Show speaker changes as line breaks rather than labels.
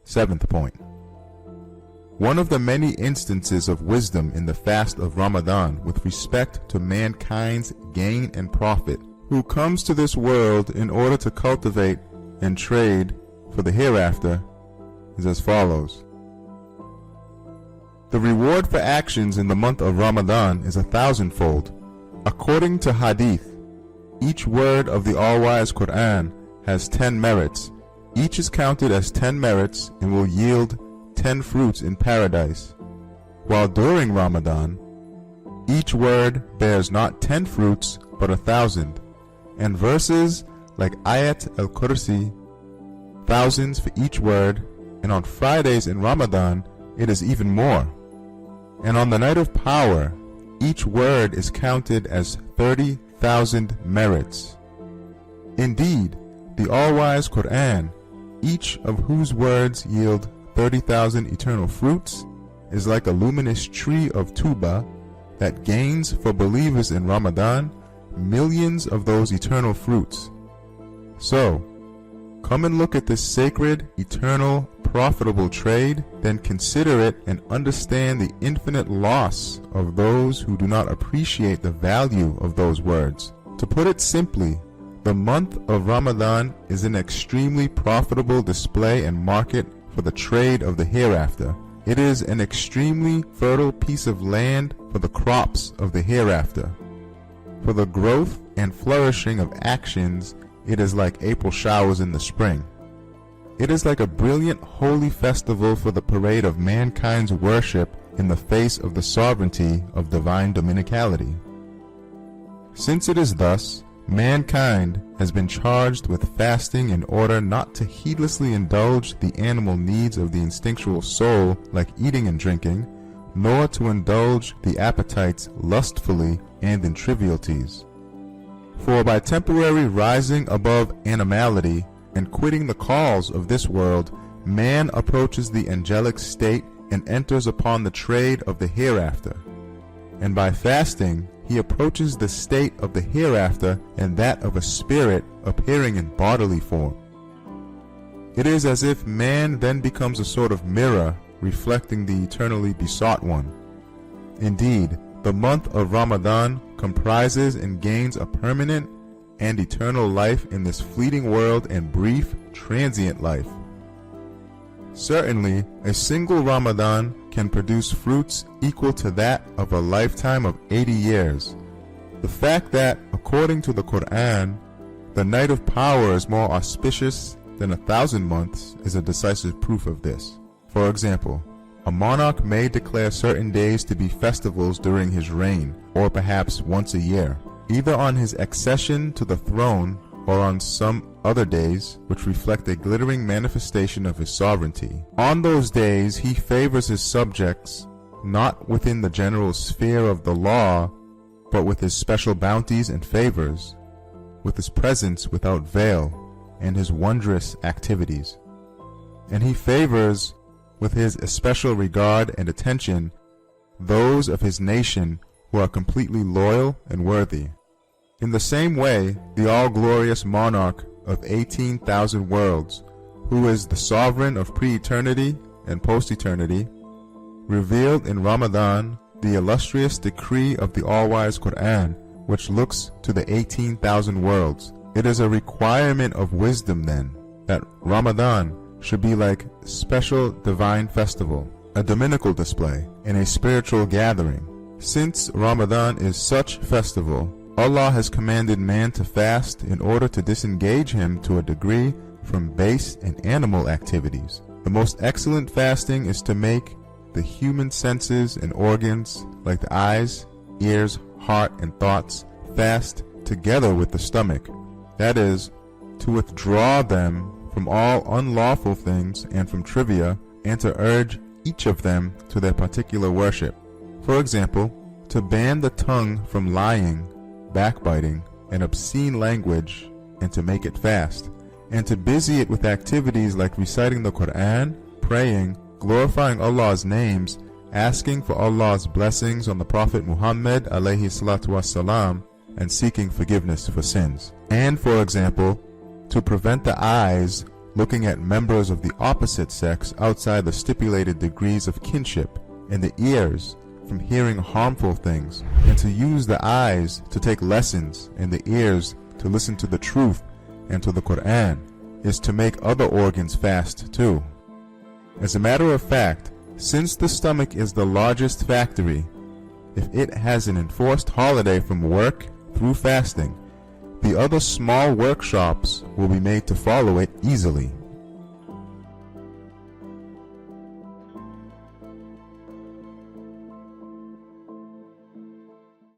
Seventh point. One of the many instances of wisdom in the fast of Ramadan with respect to mankind's gain and profit, who comes to this world in order to cultivate and trade for the hereafter, is as follows. The reward for actions in the month of Ramadan is 1,000-fold. According to Hadith, each word of the All-Wise Qur'an has 10 merits. Each is counted as 10 merits and will yield 10 fruits in paradise, while during Ramadan, each word bears not 10 fruits but 1,000, and verses like Ayat, al-Kursi, thousands for each word, and on Fridays in Ramadan, it is even more. And on the night of power, each word is counted as 30,000 merits. Indeed, the All-Wise Qur'an, each of whose words yield 30,000 eternal fruits, is like a luminous tree of Tuba that gains for believers in Ramadan millions of those eternal fruits. So, come and look at this sacred, eternal, profitable trade, then consider it and understand the infinite loss of those who do not appreciate the value of those words. To put it simply, the month of Ramadan is an extremely profitable display and market for the trade of the hereafter. It is an extremely fertile piece of land for the crops of the hereafter. For the growth and flourishing of actions, it is like April showers in the spring. It is like a brilliant holy festival for the parade of mankind's worship in the face of the sovereignty of divine dominicality. Since it is thus, mankind has been charged with fasting in order not to heedlessly indulge the animal needs of the instinctual soul like eating and drinking, nor to indulge the appetites lustfully and in trivialities. For by temporary rising above animality and quitting the calls of this world, man approaches the angelic state and enters upon the trade of the hereafter. And by fasting, he approaches the state of the hereafter and that of a spirit appearing in bodily form. It is as if man then becomes a sort of mirror reflecting the eternally besought one. Indeed, the month of Ramadan comprises and gains a permanent and eternal life in this fleeting world and brief, transient life. Certainly, a single Ramadan can produce fruits equal to that of a lifetime of 80 years. The fact that, according to the Qur'an, the night of power is more auspicious than 1,000 months is a decisive proof of this. For example, a monarch may declare certain days to be festivals during his reign, or perhaps once a year, either on his accession to the throne or on some other days which reflect a glittering manifestation of his sovereignty. On those days he favors his subjects, not within the general sphere of the law, but with his special bounties and favors, with his presence without veil, and his wondrous activities. And he favors, with his especial regard and attention, those of his nation who are completely loyal and worthy. In the same way, the all-glorious monarch of 18,000 worlds, who is the sovereign of pre-eternity and post-eternity, revealed in Ramadan the illustrious decree of the All-Wise Qur'an, which looks to the 18,000 worlds. It is a requirement of wisdom then, that Ramadan should be like a special divine festival, a dominical display, and a spiritual gathering. Since Ramadan is such festival, Allah has commanded man to fast in order to disengage him to a degree from base and animal activities. The most excellent fasting is to make the human senses and organs, like the eyes, ears, heart, and thoughts, fast together with the stomach. That is, to withdraw them from all unlawful things and from trivia, and to urge each of them to their particular worship. For example, to ban the tongue from lying, backbiting, and obscene language, and to make it fast, and to busy it with activities like reciting the Qur'an, praying, glorifying Allah's names, asking for Allah's blessings on the Prophet Muhammad alayhi salatu wassalam, and seeking forgiveness for sins. And for example, to prevent the eyes looking at members of the opposite sex outside the stipulated degrees of kinship, and the ears from hearing harmful things, and to use the eyes to take lessons and the ears to listen to the truth and to the Qur'an, is to make other organs fast too. As a matter of fact, since the stomach is the largest factory, if it has an enforced holiday from work through fasting, the other small workshops will be made to follow it easily.